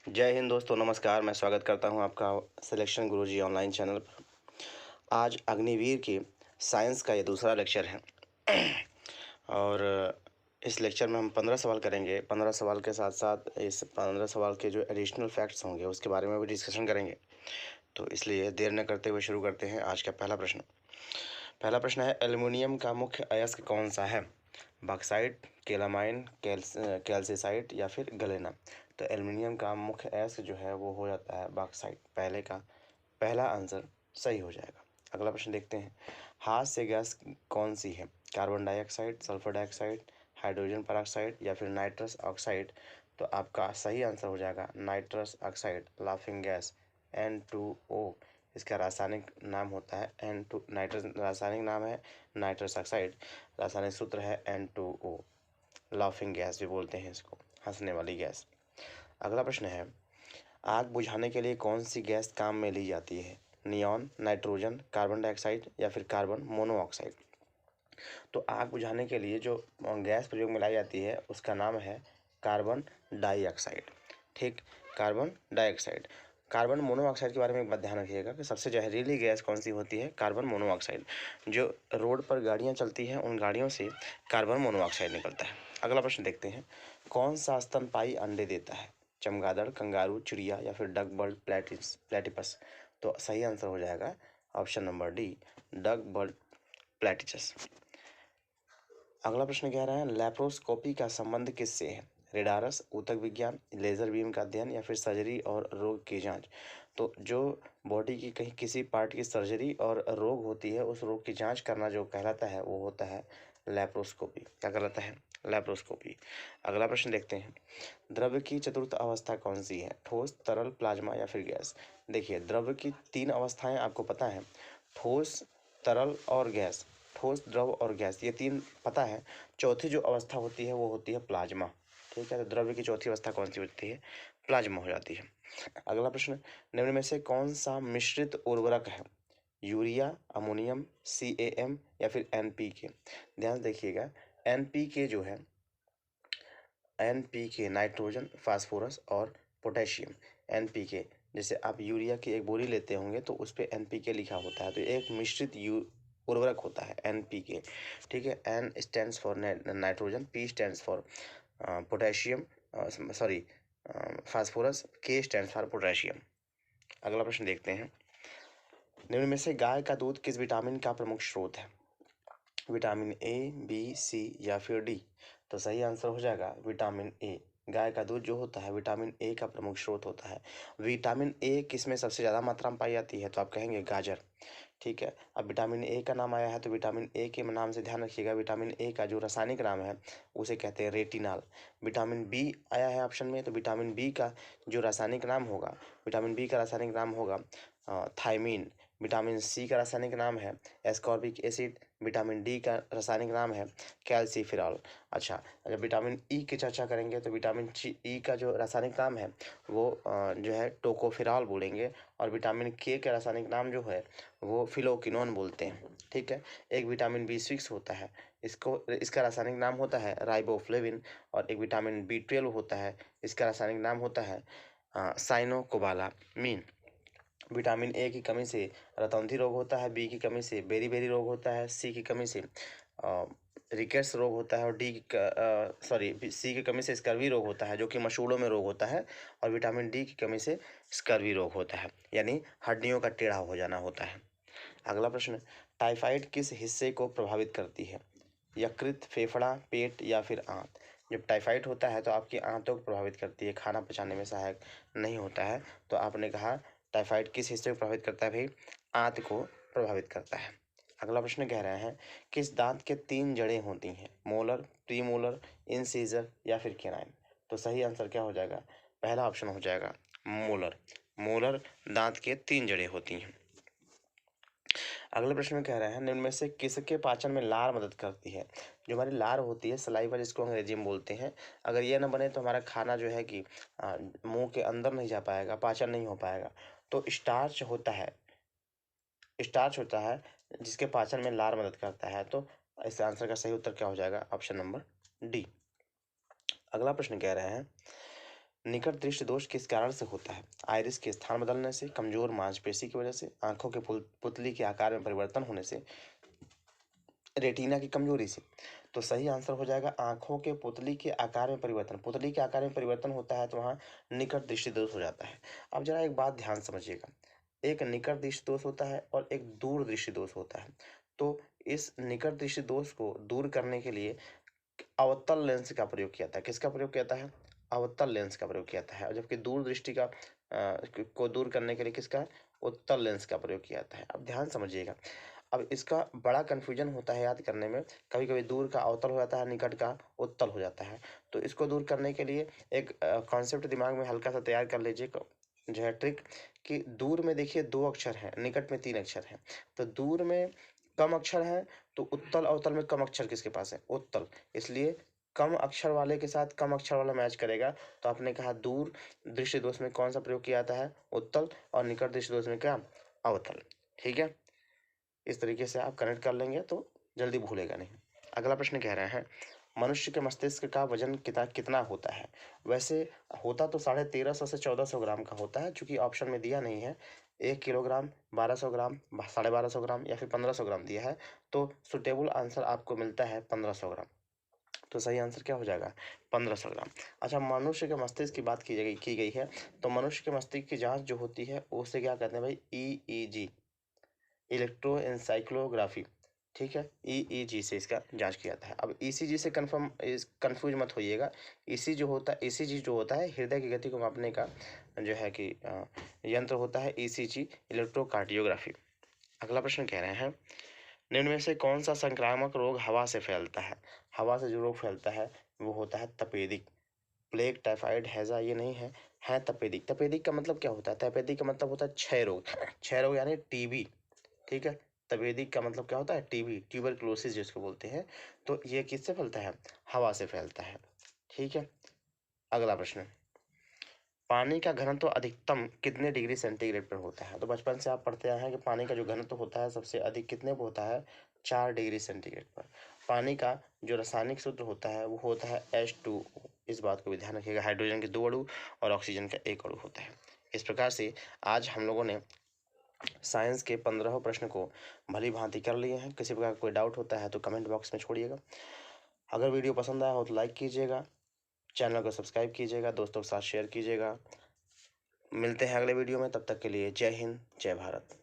जय हिंद दोस्तों, नमस्कार। मैं स्वागत करता हूं आपका सिलेक्शन गुरुजी ऑनलाइन चैनल पर। आज अग्निवीर के साइंस का ये दूसरा लेक्चर है और इस लेक्चर में हम 15 सवाल करेंगे। 15 सवाल के साथ साथ इस 15 सवाल के जो एडिशनल फैक्ट्स होंगे उसके बारे में भी डिस्कशन करेंगे। तो इसलिए देर न करते हुए शुरू करते हैं आज का पहला प्रश्न। पहला प्रश्न है, एल्युमिनियम का मुख्य अयस्क कौन सा है? बॉक्साइट, केलामाइन, कैल्सिसाइट या फिर गलेना। तो एल्युमिनियम का मुख्य अयस्क जो है वो हो जाता है बॉक्साइट। पहला आंसर सही हो जाएगा। अगला प्रश्न देखते हैं, हाथ से गैस कौन सी है? Carbon dioxide, sulphur dioxide, hydrogen peroxide या फिर नाइट्रस ऑक्साइड। तो आपका सही आंसर हो जाएगा nitrous oxide, laughing gas N2O। इसका रासायनिक नाम होता है N2। नाइट्रस रासायनिक नाम है नाइट्रस ऑक्साइड, रासायनिक सूत्र है N2O। लाफिंग गैस भी बोलते हैं इसको, हंसने वाली गैस। अगला प्रश्न है, आग बुझाने के लिए कौन सी गैस काम में ली जाती है? नियॉन, नाइट्रोजन, कार्बन डाइऑक्साइड या फिर कार्बन मोनोऑक्साइड। तो आग बुझाने के लिए जो गैस प्रयोग में लाई जाती है उसका नाम है कार्बन डाइऑक्साइड। ठीक, कार्बन डाइऑक्साइड। कार्बन मोनोऑक्साइड के बारे में एक बात ध्यान रखिएगा कि सबसे जहरीली गैस कौन सी होती है? Carbon monoxide. जो रोड पर गाड़ियां चलती हैं उन गाड़ियों से कार्बन मोनोऑक्साइड निकलता है। अगला प्रश्न देखते हैं, कौन सा स्तनपायी अंडे देता है? चमगादड़, कंगारू, चिड़िया या फिर डक बर्ड प्लेटिपस। तो सही आंसर हो जाएगा option number D, duck bird platypus. अगला प्रश्न कह रहा है, लैप्रोस्कोपी का संबंध किससे है? रेडारस, ऊतक विज्ञान, लेजर बीम का अध्ययन या फिर सर्जरी और रोग की जांच। तो जो बॉडी की कहीं किसी पार्ट की सर्जरी और रोग होती है उस रोग की जांच करना जो कहलाता है वो होता है लैप्रोस्कोपी। क्या कहलाता है? लैप्रोस्कोपी। अगला प्रश्न देखते हैं, द्रव्य की चतुर्थ अवस्था कौन सी है? ठोस, तरल, प्लाज्मा या फिर गैस। देखिए, द्रव्य की 3 अवस्थाएं आपको पता है, ठोस, तरल और गैस। ठोस, द्रव और गैस, ये 3 पता है। चौथी जो अवस्था होती है वो होती है प्लाज्मा। ठीक है, तो द्रव्य की चौथी अवस्था कौन सी होती है? प्लाज्मा हो जाती है। अगला प्रश्न, निम्न में से कौन सा मिश्रित उर्वरक है? यूरिया, अमोनियम, CAM या फिर NPK। ध्यान से देखिएगा, NPK जो है, NPK नाइट्रोजन, फास्फोरस और पोटेशियम। NPK, जैसे आप यूरिया की एक बोरी लेते होंगे तो उस पर NPK लिखा होता है, तो एक मिश्रित उर्वरक होता है NPK। ठीक है, N stands for nitrogen, P stands for potassium, sorry phosphorus, K stands for potassium. अगला प्रश्न देखते हैं, निम्न में से गाय का दूध किस विटामिन का प्रमुख स्रोत है? विटामिन A, B, C या फिर D। तो सही आंसर हो जाएगा विटामिन A। गाय का दूध जो होता है विटामिन A का प्रमुख स्रोत होता है। विटामिन A किस में सबसे ज़्यादा मात्रा में पाई जाती है? तो आप कहेंगे गाजर। ठीक है, अब विटामिन A का नाम आया है तो विटामिन A के नाम से ध्यान रखिएगा, विटामिन A का जो रासायनिक नाम है उसे कहते हैं रेटिनॉल। विटामिन B आया है ऑप्शन में, तो विटामिन B का जो रासायनिक नाम होगा, विटामिन B का रासायनिक नाम होगा थायमीन। विटामिन C का रासायनिक नाम है एस्कॉर्बिक एसिड। विटामिन D का रासायनिक नाम है कैल्सीफिरॉल। अच्छा, जब विटामिन E की चर्चा करेंगे तो विटामिन E का जो रासायनिक नाम है वो जो है टोकोफिरॉल बोलेंगे, और विटामिन K का रासायनिक नाम जो है वो फिलोक्विनोन बोलते हैं। ठीक है, एक विटामिन B6 होता है, इसका रासायनिक नाम होता है राइबोफ्लेविन, और एक विटामिन B12 होता है, इसका रासायनिक नाम होता है साइनोकोबालामीन। विटामिन A की कमी से रतौंधी रोग होता है, B की कमी से बेरी रोग होता है, C की कमी से रिकेट्स रोग होता है, और C की कमी से स्कर्वी रोग होता है जो कि मसूड़ों में रोग होता है, और विटामिन D की कमी से स्कर्वी रोग होता है, यानी हड्डियों का टेढ़ा हो जाना होता है। अगला प्रश्न, टाइफाइड किस हिस्से को प्रभावित करती है? यकृत, फेफड़ा, पेट या फिर आंत। जब टाइफाइड होता है तो आपकी आंतों को प्रभावित करती है, खाना पचाने में सहायक नहीं होता है। तो आपने कहा टाइफाइड किस हिस्से को प्रभावित करता है भाई? आंत को प्रभावित करता है। अगला प्रश्न कह रहे हैं, किस दांत के 3 जड़ें होती हैं? मोलर, प्रीमोलर, इंसीजर या फिर कैनाइन। तो सही आंसर क्या हो जाएगा? पहला ऑप्शन हो जाएगा मोलर। मोलर दांत के 3 जड़ें होती हैं। अगले प्रश्न में कह रहे हैं, निम्न में से किसके पाचन में लार मदद करती है? जो हमारी लार होती है, सलाइवा जिसको अंग्रेजी में बोलते हैं, अगर ये ना बने तो हमारा खाना जो है कि मुंह के अंदर नहीं जा पाएगा, पाचन नहीं हो पाएगा। तो स्टार्च होता है जिसके पाचन में लार मदद करता है। तो इस आंसर का सही उत्तर क्या हो जाएगा? Option number D. अगला प्रश्न कह रहे हैं, निकट दृष्टि दोष किस कारण से होता है? आइरिस के स्थान बदलने से, कमजोर मांसपेशी की वजह से, आंखों के पुतली के आकार में परिवर्तन होने से, रेटिना की कमजोरी से। तो सही आंसर हो जाएगा आंखों के पुतली के आकार में परिवर्तन। पुतली के आकार में परिवर्तन होता है तो वहाँ निकट दृष्टि दोष हो जाता है। अब जरा एक बात ध्यान समझिएगा, एक निकट दृष्टि दोष होता है और एक दूर दृष्टि दोष होता है। तो इस निकट दृष्टि दोष को दूर करने के लिए अवतल लेंस का प्रयोग किया जाता है। किसका प्रयोग किया जाता है? अवतल लेंस का प्रयोग किया जाता है। और जबकि दूर दृष्टि का को दूर करने के लिए किसका? उत्तल लेंस का प्रयोग किया जाता है। अब ध्यान समझिएगा, अब इसका बड़ा कन्फ्यूजन होता है याद करने में। कभी कभी दूर का अवतल हो जाता है, निकट का उत्तल हो जाता है। तो इसको दूर करने के लिए एक कॉन्सेप्ट दिमाग में हल्का सा तैयार कर लीजिए, जो है ट्रिक, कि दूर में देखिए 2 अक्षर हैं, निकट में 3 अक्षर हैं। तो दूर में कम अक्षर है तो उत्तल अवतल में कम अक्षर किसके पास है? उत्तल। इसलिए कम अक्षर वाले के साथ कम अक्षर वाला मैच करेगा। तो आपने कहा दूर दृष्टि दोष में कौन सा प्रयोग किया जाता है? उत्तल। और निकट दृष्टि दोष में क्या? अवतल। ठीक है, इस तरीके से आप कनेक्ट कर लेंगे तो जल्दी भूलेगा नहीं। अगला प्रश्न कह रहे हैं, मनुष्य के मस्तिष्क का वजन कितना कितना होता है? वैसे होता तो 1350 से 1400 ग्राम का होता है, चूंकि ऑप्शन में दिया नहीं है 1 किलोग्राम, 1200 ग्राम, 1250 ग्राम या फिर 1500 ग्राम दिया है। तो सुटेबल आंसर आपको मिलता है 1500 ग्राम। तो सही आंसर क्या हो जाएगा? 1500 ग्राम। अच्छा, मनुष्य के मस्तिष्क की बात की गई है, तो मनुष्य के मस्तिष्क की जांच जो होती है उसे क्या कहते हैं भाई? EEG, इलेक्ट्रोएन्साइक्लोग्राफी। ठीक है, EEG से इसका जांच किया जाता है। अब ECG से कंफ्यूज मत होइएगा। ECG जो होता है हृदय की गति को मापने का जो है कि यंत्र होता है। ECG electrocardiography. अगला प्रश्न कह रहे हैं, निम्न में से कौन सा संक्रामक रोग हवा से फैलता है? हवा से जो रोग फैलता है वो होता है तपेदिक। प्लेग, टाइफाइड, हैजा ये नहीं है तपेदिक। तपेदिक का मतलब क्या होता है? तपेदिक का मतलब होता है क्षय रोग। क्षय रोग यानी TB। ठीक है, तपेदिक का मतलब क्या होता है? TB, ट्यूबरक्लोसिस जिसको बोलते हैं। तो ये किससे फैलता है? हवा से फैलता है। ठीक है, अगला प्रश्न, पानी का घनत्व अधिकतम कितने डिग्री सेंटीग्रेड पर होता है? तो बचपन से आप पढ़ते आए हैं कि पानी का जो घनत्व होता है सबसे अधिक कितने पर होता है? 4 डिग्री सेंटीग्रेड पर। पानी का जो रासायनिक सूत्र होता है वो होता है H2O। इस बात को भी ध्यान रखिएगा, हाइड्रोजन के 2 अणु और ऑक्सीजन का 1 अणु होता है। इस प्रकार से आज हम लोगों ने साइंस के 15 प्रश्न को भली भांति कर लिए हैं। किसी प्रकार का कोई डाउट होता है तो कमेंट बॉक्स में छोड़िएगा। अगर वीडियो पसंद आया हो तो लाइक कीजिएगा, चैनल को सब्सक्राइब कीजिएगा, दोस्तों के साथ शेयर कीजिएगा। मिलते हैं अगले वीडियो में, तब तक के लिए जय हिंद, जय भारत।